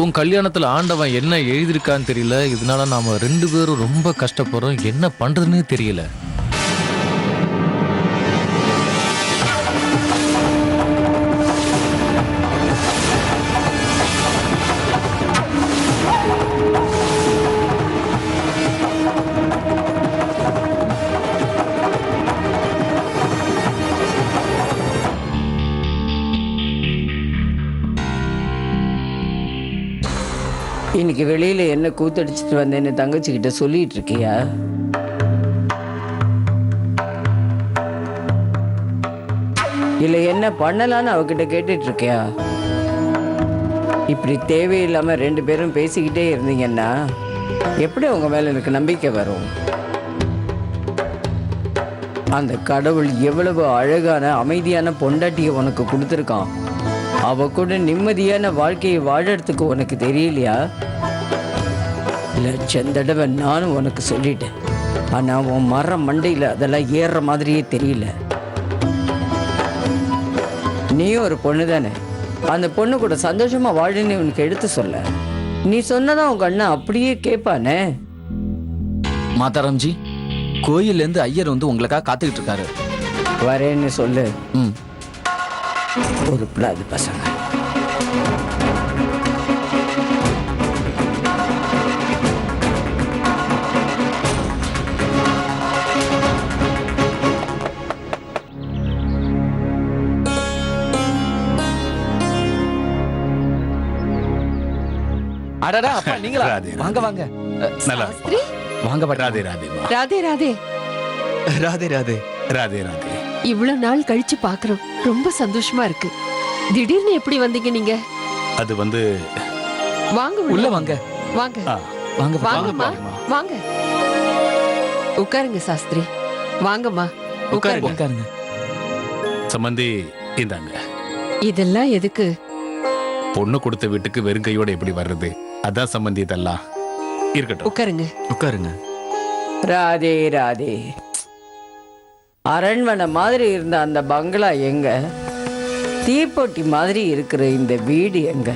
உன் கல்யாணத்துல ஆண்டவன் என்ன எழுதியிருக்கான்னு தெரியல. இதனால நாம 2 பேரும் ரொம்ப கஷ்டப்படுறோம். என்ன பண்றதுன்னு தெரியல. இன்னைக்கு வெளியில என்ன கூத்தடிச்சிட்டு வந்தேன்னு தங்கச்சிக்கிட்ட சொல்லிட்டு இருக்கியா? இல்ல என்ன பண்ணலான்னு அவகிட்ட கேட்டுட்டு இருக்கியா? இப்படி தேவையில்லாம 2 பேரும் பேசிக்கிட்டே இருந்தீங்கன்னா எப்படி உங்க மேல எனக்கு நம்பிக்கை வரும்? அந்த கடவுள் எவ்வளவு அழகான அமைதியான பொண்டாட்டியை உனக்கு கொடுத்துருக்கான். அவ கூட நிம்மதியான வாழ்க்கையை வாழறதுக்கு உனக்கு தெரியலையா? லட்சம் தடவை நானும் உனக்கு சொல்லிட்டேன். ஆனா உன் மரம் மண்டையில் அதெல்லாம் ஏறுற மாதிரியே தெரியல. நீயும் ஒரு பொண்ணு தானே, அந்த பொண்ணு கூட சந்தோஷமா வாழுன்னு உனக்கு எடுத்து சொல்ல. நீ சொன்னதான் உங்க அண்ணன் அப்படியே கேட்பானே. மாதாராம்ஜி, கோயிலேருந்து ஐயர் வந்து உங்களுக்காக காத்துக்கிட்டு இருக்காரு. வரேன்னு சொல்லு. ம், ஒரு பிள்ளாது பசங்க. அடடா அப்பா நீங்களா? வாங்க வாங்க. நல்லா வாங்க பாட்டி. ராதே ராதே ராதே ராதே ராதே ராதே ராதே ராதே. இவ்வளவு நாள் கழிச்சு பாக்குறோம், ரொம்ப சந்தோஷமா இருக்கு. திடீர்னு எப்படி வந்தீங்க நீங்க? அது வந்து வாங்க உள்ள வாங்க. வாங்க வாங்க வாங்கம்மா, வாங்க உட்காருங்க சாஸ்திரி. வாங்கம்மா உட்காருங்க. உட்காருங்க. சம்பந்தி இந்தாங்க. இதெல்லாம் எதுக்கு? பொண்ணு கொடுத்த வீட்டுக்கு வெறும் கையோட எப்படி வர்றது? அதான் சம்பந்தி இதெல்லாம். இருக்கட்டும், உட்காருங்க. உட்காருங்க. ராதே ராதே. அரண்மனை மாதிரி இருந்த அந்த பங்களா எங்க? தீப்பொட்டி மாதிரி இருக்கிற இந்த வீடு எங்க?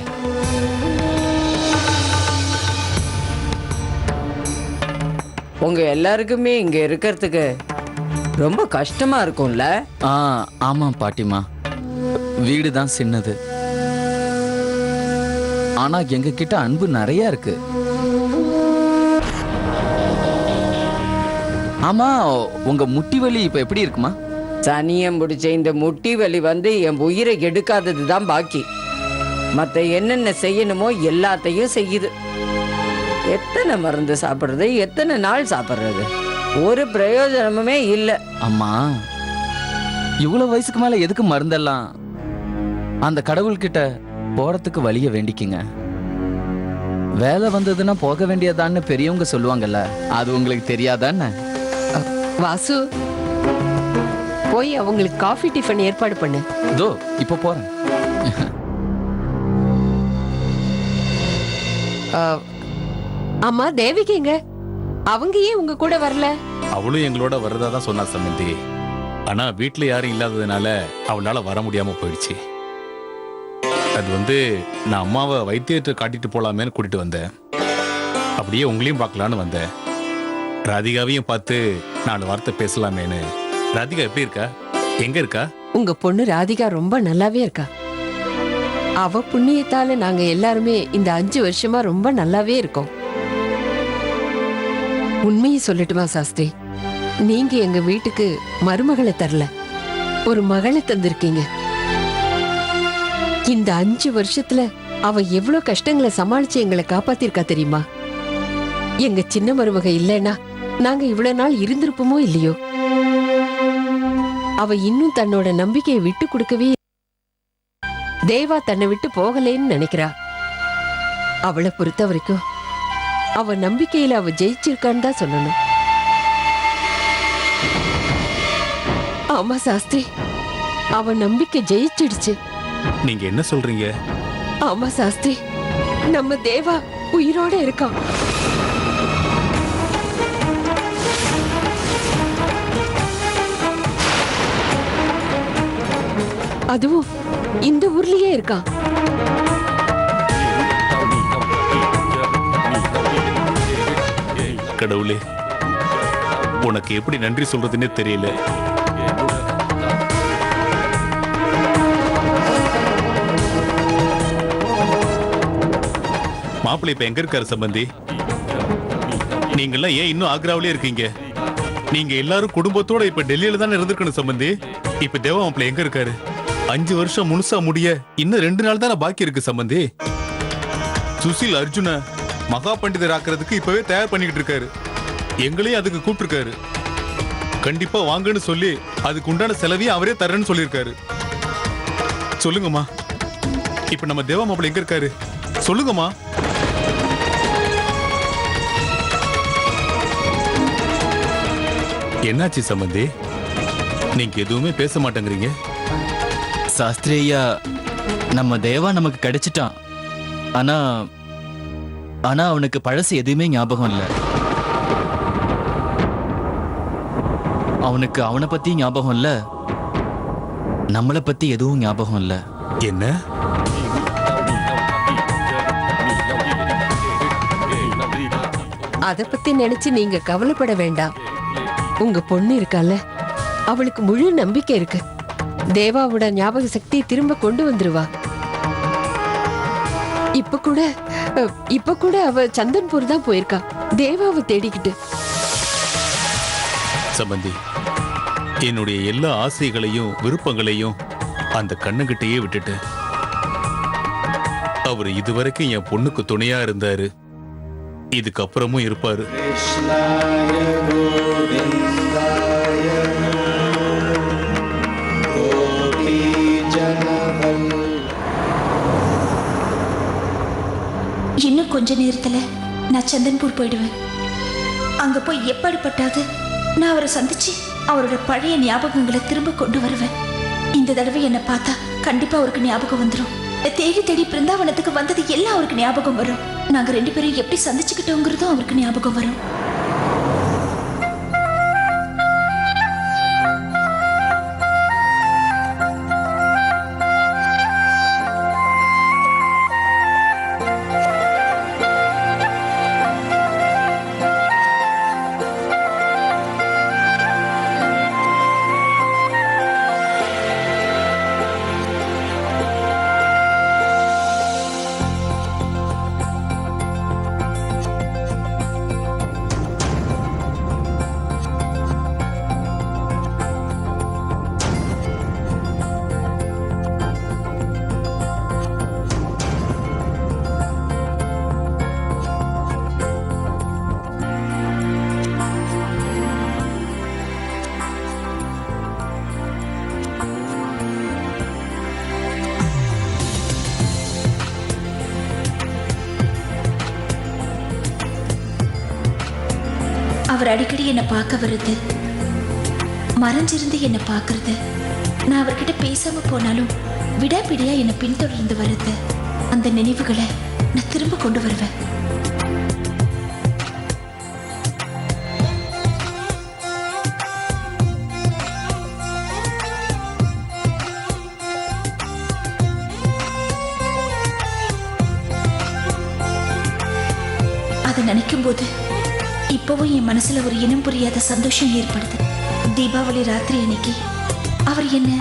உங்க எல்லாருக்குமே இங்க இருக்கிறதுக்கு ரொம்ப கஷ்டமா இருக்கும்ல? ஆமா பாட்டிமா, வீடு தான் சின்னது. ஆனா எங்க கிட்ட அன்பு நிறைய இருக்கு. ஆமா, உங்க முட்டி வலி இப்ப எப்படி இருக்குமா? சனியம் பிடிச்ச இந்த முட்டி வலி வந்து என் உயிரை எடுக்காதது தான் பாக்கி. மற்ற என்னென்ன செய்யணுமோ எல்லாத்தையும் செய்யுது. எத்தனை மருந்து சாப்பிட்றது, எத்தனை நாள் சாப்பிட்றது? ஒரு பிரயோஜனமுமே இல்லை. அம்மா, இவ்வளவு வயசுக்கு மேல எதுக்கு மருந்தெல்லாம்? அந்த கடவுள்கிட்ட போறதுக்கு வழிய வேண்டிக்குங்க. வேலை வந்ததுன்னா போக வேண்டியதான்னு பெரியவங்க சொல்லுவாங்கல்ல, அது உங்களுக்கு தெரியாதான்னு? வாசு, போய் அவங்களுக்கு காஃபி டிஃபன் ஏற்பாடு பண்ணு. இதோ இப்ப போறேன். அம்மா தேவிகங்க, அவங்க ஏன் உங்க கூட வரல? அவளும் எங்களோட வர்றதா தான் சொன்னா சம்பந்தி. ஆனா வீட்டுல யாரும் இல்லாததுனால அவளால வர முடியாம போயிடுச்சு. அது வந்து நான் அம்மாவை வைத்தியத்தை காட்டிட்டு போலாமேன்னு கூட்டிட்டு வந்தேன். அப்படியே உங்களையும் பார்க்கலான்னு வந்தேன். ராதிகாவையும் பார்த்து 4 வார்த்தை பேசலாமேன்னு. ராதிகா எப்படி இருக்கா? எங்க இருக்கா? உங்க பொண்ணு ராதிகா ரொம்ப நல்லாவே இருக்கா. அவ புண்ணியத்தால நாங்க எல்லாருமே இந்த 5 வருஷமா ரொம்ப நல்லாவே இருக்கோம். உண்மையை சொல்லட்டுமா சாஸ்திரி, நீங்க எங்க வீட்டுக்கு மருமகளை தரல, ஒரு மகளை தந்திருக்கீங்க. இந்த 5 வருஷத்துல அவ எவ்வளவு கஷ்டங்களை சமாளிச்சு எங்களை காப்பாத்திருக்கா தெரியுமா? எங்க சின்ன மருமக இல்லைன்னா நாங்க இவ்வளவு நாள் இருந்திருப்போமோ இல்லையோ. அவ இன்னும் தன்னோட நம்பிக்கையை விட்டு கொடுக்கவே. தேவா தன்னை விட்டு போகலேன்னு நினைக்கிறா. அவளை பொறுத்த வரைக்கும் அவ நம்பிக்கையில அவ ஜெயிச்சிருக்கான்னு தான் சொல்லணும். ஆமா சாஸ்திரி, அவ நம்பிக்கை ஜெயிச்சிடுச்சு. நீங்க என்ன சொல்றீங்க? ஆமா சாஸ்திரி, நம்ம தேவா உயிரோட இருக்கான். அதுவும் இந்த ஊர்லயே இருக்கான். கடவுளே, உனக்கு எப்படி நன்றி சொல்றதுன்னே தெரியல. மாப்பிள்ளை இப்ப எங்க இருக்காரு சம்பந்தி? நீங்கெல்லாம் ஏன் இன்னும் ஆக்ராவிலே இருக்கீங்க? நீங்க எல்லாரும் குடும்பத்தோட இப்ப டெல்லியில தானே இருந்திருக்கணும் சம்பந்தி. இப்ப தேவா மாப்பிள்ளை எங்க இருக்காரு? 5 வருஷம் முழுசா முடிய இன்னும் 2 நாள் தானே பாக்கி இருக்கு சம்பந்தி. சுசில் அர்ஜுன மகா பண்டிதர் ஆக்குறதுக்கு இப்பவே தயார் பண்ணிக்கிட்டு இருக்காரு. எங்களையும் அதுக்கு கூப்பிட்டுருக்காரு. கண்டிப்பா வாங்கன்னு சொல்லி அதுக்கு உண்டான செலவையும் அவரே தரேன்னு சொல்லியிருக்காரு. சொல்லுங்கம்மா, இப்ப நம்ம தேவா மாப்பிள்ளை எங்க இருக்காரு? சொல்லுங்கம்மா. என்னாச்சு சம்பந்தி? நீங்க எதுவுமே பேச மாட்டேங்கிறீங்க. சாஸ்திரி ஐயா, நம்ம தேவா நமக்கு கிடைச்சிட்டான். ஆனா ஆனா அவனுக்கு பழசு எதுவுமே ஞாபகம் இல்லை. அவனுக்கு அவனை பத்தி ஞாபகம் இல்ல, நம்மளை பத்தி எதுவும் ஞாபகம் இல்ல. என்ன? அத பத்தி நினைச்சு நீங்க கவலைப்பட வேண்டாம். உங்க பொண்ணு இருக்கால, அவளுக்கு முழு நம்பிக்கை இருக்கு. தேவாவோட ஞாபக சக்தியை திரும்ப கொண்டு வந்துருவா. இப்ப கூட அவ சந்தன்பூர் தான் போயிருக்கா, தேவாவை தேடிக்கிட்டு. சம்பந்தி, என்னுடைய எல்லா ஆசைகளையும் விருப்பங்களையும் அந்த கண்ணுகிட்டயே விட்டுட்டு, அவர் இதுவரைக்கும் என் பொண்ணுக்கு துணையா இருந்தாரு, இதுக்கப்புறமும் இருப்பாரு. இன்னும் கொஞ்ச நேரத்துல நான் சந்தன்பூர் போயிடுவேன். அங்க போய் எப்படிப்பட்டாது நான் அவரை சந்திச்சு அவரோட பழைய ஞாபகங்களை திரும்ப கொண்டு வருவேன். இந்த தடவை என்னை பார்த்தா கண்டிப்பா அவருக்கு ஞாபகம் வந்துடும். தேடி தேடி பிருந்தாவனத்துக்கு வந்தது எல்லாம் அவருக்கு ஞாபகம் வரும். நாங்க 2 பேரும் எப்படி சந்திச்சுக்கிட்டோங்கிறதும் அவருக்கு ஞாபகம் வரும். அவர் அடிக்கடி என்னை பார்க்க வருது, மறைஞ்சிருந்து என்னை பார்க்கறது, நான் அவர்கிட்ட பேசாம போனாலும் விடாப்பிடியா என்னை பின்தொடர்ந்து வருது. அந்த நினைவுகளை நான் திரும்ப கொண்டு வருவேன். அதை நினைக்கும் போது இப்பவும் என் மனசுல ஒரு இனம் புரியாத சந்தோஷம் ஏற்படுது. தீபாவளி ராத்திரி அன்னைக்கு அவர் என்ன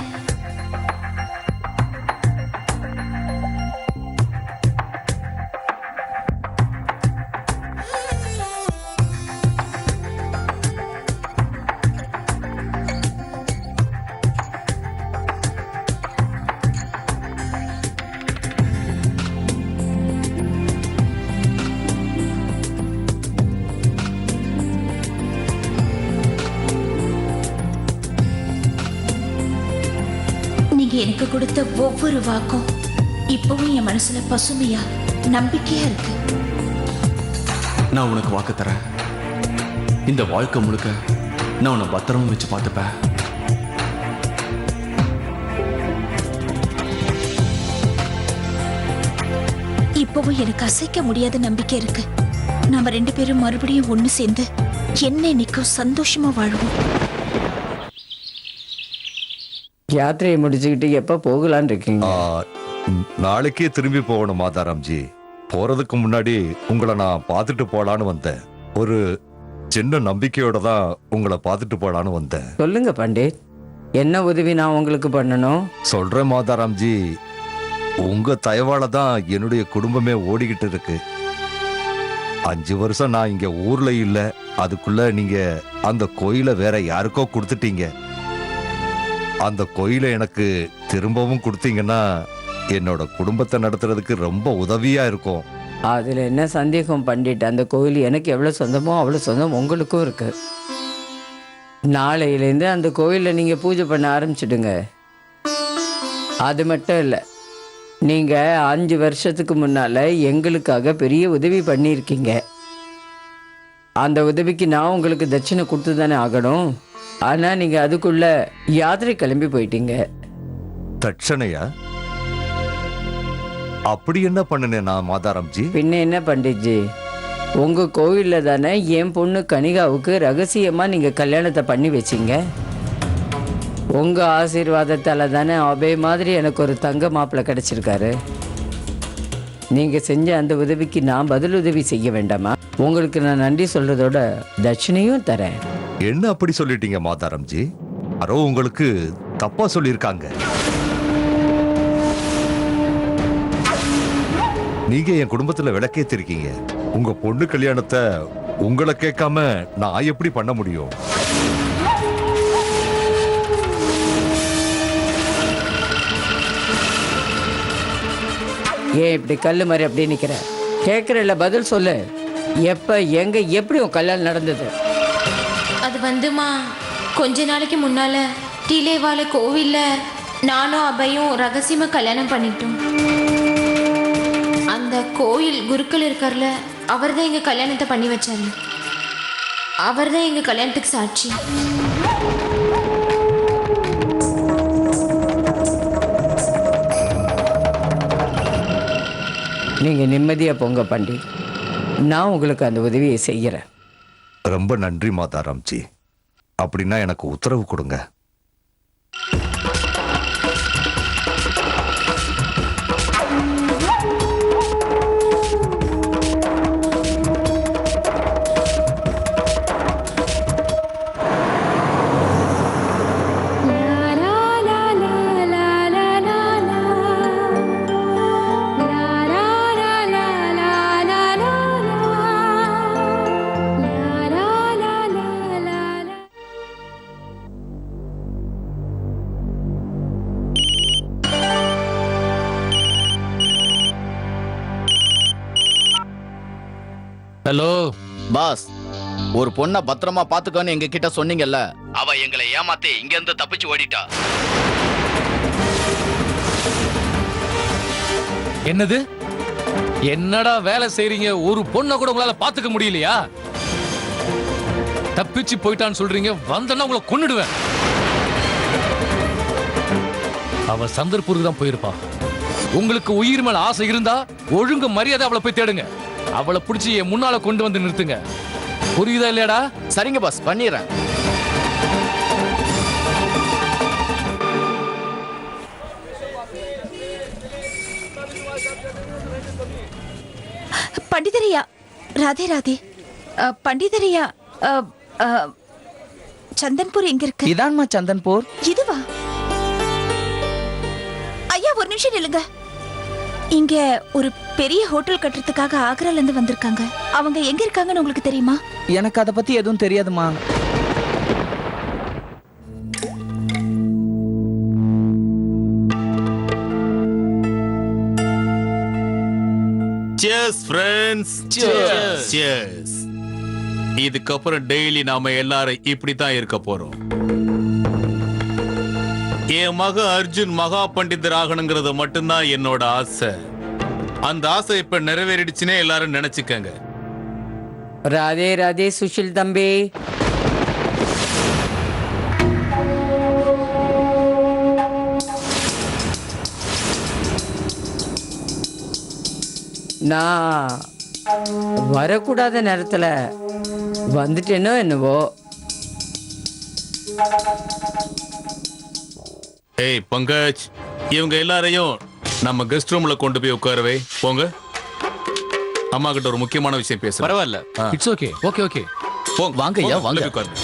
எனக்கு கொடுத்த ஒவ்வொரு வாக்கும் இப்பவும் என் மனசுல பசுமையா நம்பிக்கையா இருக்கு. நான் உனக்கு வாக்கு தரேன், இந்த வாழ்க்கை முழுக்க நான் உன்னை பத்திரமா வச்சு பார்த்துப்பேன். இப்பவும் எனக்கு அசைக்க முடியாத நம்பிக்கை இருக்கு. நாம 2 பேரும் மறுபடியும் ஒண்ணு சேர்ந்து என்ன இன்னைக்கும் சந்தோஷமா வாழ்வோம். யாத்திரையை முடிச்சுக்கிட்டு எப்போ போகலான்னு இருக்கீங்க? நாளைக்கே திரும்பி போகணும் மாதாராம்ஜி. போறதுக்கு முன்னாடி உங்களை நான் பார்த்துட்டு போலான்னு வந்தேன். ஒரு சின்ன நம்பிக்கையோட தான் உங்களை பார்த்துட்டு போலான்னு வந்தேன். சொல்லுங்க பண்டிட், என்ன உதவி நான் உங்களுக்கு பண்ணணும்? சொல்றேன் மாதாராம்ஜி, உங்க தயவால தான் என்னுடைய குடும்பமே ஓடிக்கிட்டு இருக்கு. 5 வருஷம் நான் இங்க ஊர்ல இல்ல, அதுக்குள்ள நீங்க அந்த கோயிலை வேற யாருக்கோ கொடுத்துட்டீங்க. அந்த கோயிலை எனக்கு திரும்பவும் கொடுத்தீங்கன்னா என்னோட குடும்பத்தை நடத்துறதுக்கு ரொம்ப உதவியா இருக்கும். அதில் என்ன சந்தேகம் பண்டிட்? அந்த கோயில் எனக்கு எவ்வளோ சொந்தமோ அவ்வளோ சொந்தம் உங்களுக்கும் இருக்கு. நாளையிலேருந்து அந்த கோயிலில் நீங்கள் பூஜை பண்ண ஆரம்பிச்சிடுங்க. அது மட்டும் இல்லை, நீங்கள் 5 வருஷத்துக்கு முன்னால் எங்களுக்காக பெரிய உதவி பண்ணியிருக்கீங்க. அந்த உதவிக்கு நான் உங்களுக்கு தட்சிணை கொடுத்து தானே ஆகணும். ஆனால் நீங்கள் அதுக்குள்ளே யாத்திரை கிளம்பி போயிட்டீங்க. தட்சணையா? அப்படி என்ன பண்ணுனேன் நான் மாதாராம்ஜி? பின்ன என்ன பண்டிட்ஜி, உங்கள் கோவிலில் தானே என் பொண்ணு கனிகாவுக்கு ரகசியமாக நீங்கள் கல்யாணத்தை பண்ணி வச்சிங்க. உங்கள் ஆசீர்வாதத்தால் தானே அபே மாதிரி எனக்கு ஒரு தங்க மாப்பிள்ளை கிடச்சிருக்காரு. நீங்கள் செஞ்ச அந்த உதவிக்கு நான் பதில் உதவி செய்ய வேண்டாமா? உங்களுக்கு நான் நன்றி சொல்கிறதோட தட்சிணையும் தரேன். என்ன அப்படி சொல்லிட்டீங்க மாதாராம்ஜி? யாரோ உங்களுக்கு தப்பா சொல்லியிருக்காங்க. நீங்க என் குடும்பத்துல விளக்கேத்திருக்கீங்க. உங்க பொண்ணு கல்யாணத்தை உங்களை கேட்காம நான் எப்படி பண்ண முடியும்? ஏன் இப்படி கல் மாதிரி அப்படியே நிற்கிற? கேட்குறல பதில் சொல்லு. எப்போ எங்கே எப்படி உன் கல்யாணம் நடந்தது? அது வந்துமா, கொஞ்ச நாளைக்கு முன்னால டிலேவால கோவில்ல நானும் அபையும் ரகசியமா கல்யாணம் பண்ணிட்டோம். அந்த கோயில் குருக்கள் இருக்கார்ல, அவர் தான் எங்க கல்யாணத்தை பண்ணி வச்சாரு. அவர் தான் எங்க கல்யாணத்துக்கு சாட்சி. நீங்கள் நிம்மதியாக போங்க பண்டிட், நான் உங்களுக்கு அந்த உதவியை செய்கிறேன். ரொம்ப நன்றி மாதாராம்ஜி. அப்படின்னா எனக்கு உத்தரவு கொடுங்க. ஹலோ பாஸ், ஒரு பொண்ணை பத்திரமா பாத்துக்கோன்னு எங்க கிட்ட சொன்னீங்கல்ல, அவ எங்களை ஏமாத்தி இங்க இருந்து தப்பிச்சு ஓடிட்டா. என்னது? என்னடா வேலை செய்றீங்க? ஒரு பொண்ணை கூட உங்களால பாத்துக்க முடியலையா? தப்பிச்சு போயிட்டான்னு சொல்றீங்க, வந்தனா உங்களை கொன்னுடுவேன். அவ சந்தர்ப்பூருக்கு தான் போயிருப்பா. உங்களுக்கு உயிர் மேல ஆசை இருந்தா ஒழுங்கு மரியாதை அவளை போய் தேடுங்க. அவளை பிடிச்சி என் முன்னால கொண்டு வந்து நிறுத்துங்க. புரியுதா இல்லையாடா? சரிங்க பாஸ், பண்ணிடுறேன். பண்டிதரையா, ராதே ராதே. பண்டிதரையா, சந்தன்பூர் எங்க இருக்கு? இதான்மா சந்தன்பூர். இதுவா? ஐயா ஒரு நிமிஷம் நில்லுங்க. இங்க ஒரு பெரிய ஹோட்டல் கட்டுறதுக்காக ஆக்ரால இருந்து வந்திருக்காங்க. அவங்க எங்க இருக்காங்கன்னு உங்களுக்கு தெரியுமா? எனக்கு அதை பத்தி எதுவும் தெரியாதுமா. Cheers friends. Cheers. இதுக்கப்புறம் டெய்லி நாம எல்லாரும் இப்படித்தான் இருக்க போறோம். என் மக அர்ஜுன் மகா பண்டிதர் ஆகணுங்கிறது மட்டும்தான் என்னோட ஆசை. அந்த ஆசை இப்ப நிறைவேறிடுச்சுன்னே எல்லாரும் நினைச்சுக்கங்க. ராதே ராதே சுஷில் தம்பி. நான் வரக்கூடாத நேரத்துல வந்துட்டேனோ என்னவோ. ஏய் பங்கஜ், இவங்க எல்லாரையும் நம்ம கெஸ்ட் ரூம்ல கொண்டு போய் உட்காரவே. போங்க, அம்மா கிட்ட ஒரு முக்கியமான விஷயம் பேச. பரவாயில்ல. It's okay. Okay okay. வாங்க ஐயா, வாங்க. உட்காருங்க.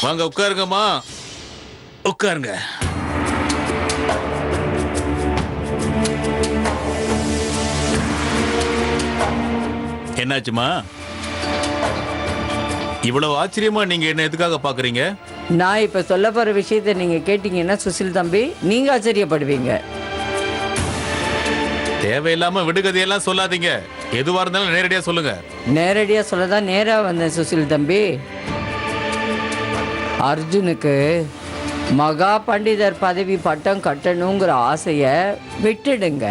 வாங்க உட்காருங்கம்மா, உட்காருங்க. என்னாச்சுமா? இவ்வளவு ஆச்சரியமா நீங்க என்ன எதுக்காக பாக்குறீங்க? நான் இப்ப சொல்ல போற விஷயத்தை நீங்க கேட்டீங்கன்னா சுசில் தம்பி நீங்க ஆச்சரியப்படுவீங்க. தேவையில்லாம விடுகதையெல்லாம் சொல்லாதீங்க. எதுவா இருந்தாலும் நேரடியா சொல்லுங்க. நேரடியா சொல்லதான் நேரா வந்தேன் சுசில் தம்பி. அர்ஜுனுக்கு மகா பண்டிதர் பதவி பட்டம் கட்டணுங்கிற ஆசைய விட்டுடுங்க.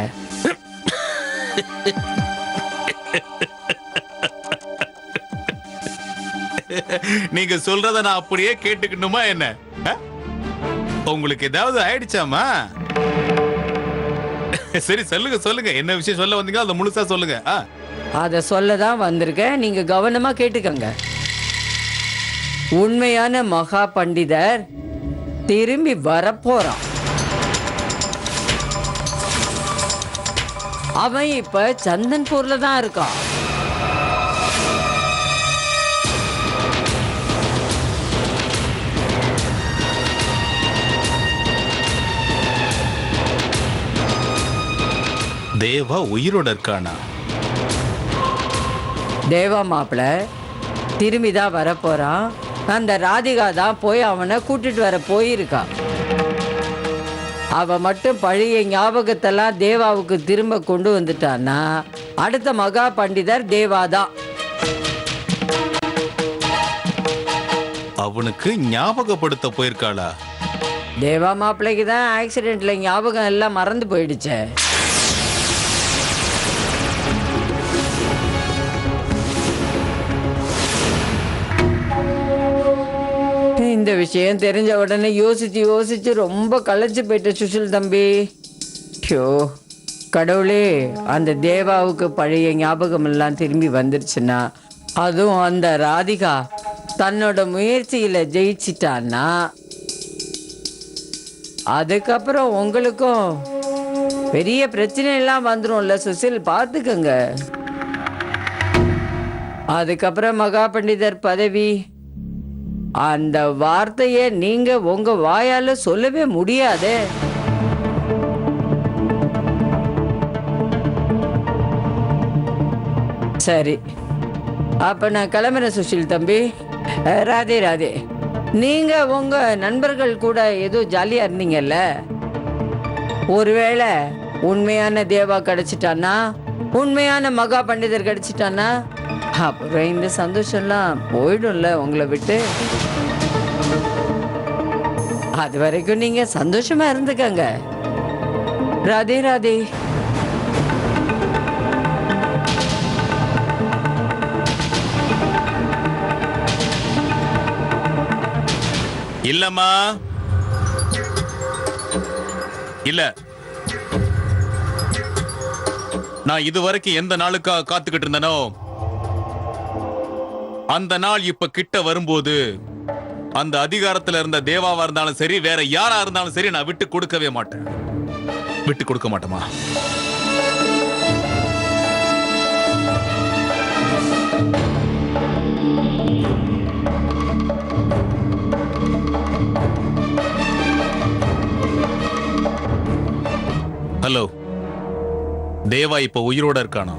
நீங்க சொல்றத நான் அப்படியே கேட்டுக்கணுமா என்ன? உங்களுக்கு ஏதாவது ஆயிடுச்சாமா? சரி சொல்லுங்க சொல்லுங்க, என்ன விஷயம் சொல்ல வந்தீங்க அதை முழுசா சொல்லுங்க. அதை சொல்லதான் வந்திருக்கேன், நீங்க கவனமா கேட்டுக்கங்க. உண்மையான மகா பண்டிதர் திரும்பி வரப்போறான். அவன் இப்ப சந்தன்பூர்ல தான் இருக்கான். தேவா உயிரோட இருக்கானா? தேவா மாப்பிள்ள திரும்பி தான் வரப்போறான். அந்த ராதிகா தான் போய் அவனை கூட்டிட்டு வர போயிருக்கா. அவ மட்டும் பழைய ஞாபகத்தெல்லாம் தேவாவுக்கு திரும்ப கொண்டு வந்துட்டான்னா அடுத்த மகா பண்டிதர் தேவாதான். அவனுக்கு ஞாபகப்படுத்த போயிருக்காளா? தேவா மாப்பிள்ளைக்கு தான் ஆக்சிடென்ட்ல ஞாபகம் எல்லாம் மறந்து போயிடுச்சே. இந்த விஷயம் தெரிஞ்ச உடனே யோசிச்சு யோசிச்சு ரொம்ப களைச்சு போயிட்ட சுஷில் தம்பி. ஷோ கடவுளே, அந்த தேவாவுக்கு பழைய ஞாபகம் எல்லாம் திரும்பி வந்துருச்சுன்னா, அதுவும் அந்த ராதிகா தன்னோட முயற்சியில ஜெயிச்சிட்டான்னா, அதுக்கப்புறம் உங்களுக்கும் பெரிய பிரச்சனை எல்லாம் வந்துரும்ல சுசில், பார்த்துக்கங்க. அதுக்கப்புறம் மகா பண்டிதர் பதவி, அந்த வார்த்தையை நீங்க உங்க வாயால சொல்லவே முடியாதே. சரி, அப்ப நான் கிளம்புறேன் சுஷில் தம்பி. ராதே ராதே. நீங்க உங்க நண்பர்கள் கூட ஏதோ ஜாலியா இருந்தீங்கல்ல, ஒருவேளை உண்மையான தேவா கிடைச்சிட்டானா, உண்மையான மகா பண்டிதர் கிடைச்சிட்டானா, அப்புறம் இந்த சந்தோஷம்லாம் போயிடும்ல உங்களை விட்டு. அது வரைக்கும் நீங்க சந்தோஷமா இருந்துக்கங்க. ராதே ராதே. இல்லம்மா, இல்ல, நான் இதுவரைக்கும் எந்த நாளுக்காக காத்துக்கிட்டு இருந்தனோ அந்த நாள் இப்ப கிட்ட வரும்போது அந்த அதிகாரத்துல இருந்த தேவாவா இருந்தாலும் சரி, வேற யாரா இருந்தாலும் சரி, நான் விட்டு கொடுக்கவே மாட்டேன். விட்டு கொடுக்க மாட்டேமா? ஹலோ, தேவா இப்ப உயிரோட இருக்கானா?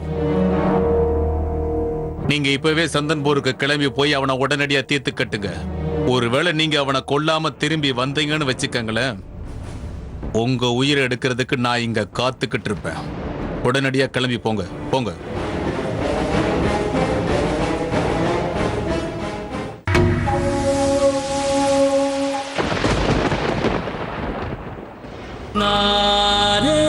நீங்க இப்பவே சந்தன்பூருக்கு கிளம்பி போய் அவனை உடனடியா தீர்த்து கட்டுங்க. ஒருவேளை நீங்க அவனை கொல்லாம திரும்பி வந்தீங்கன்னு வச்சுக்கங்களேன், உங்க உயிரை எடுக்கிறதுக்கு நான் இங்க காத்துக்கிட்டு இருப்பேன். உடனடியா கிளம்பி போங்க போங்க. நானே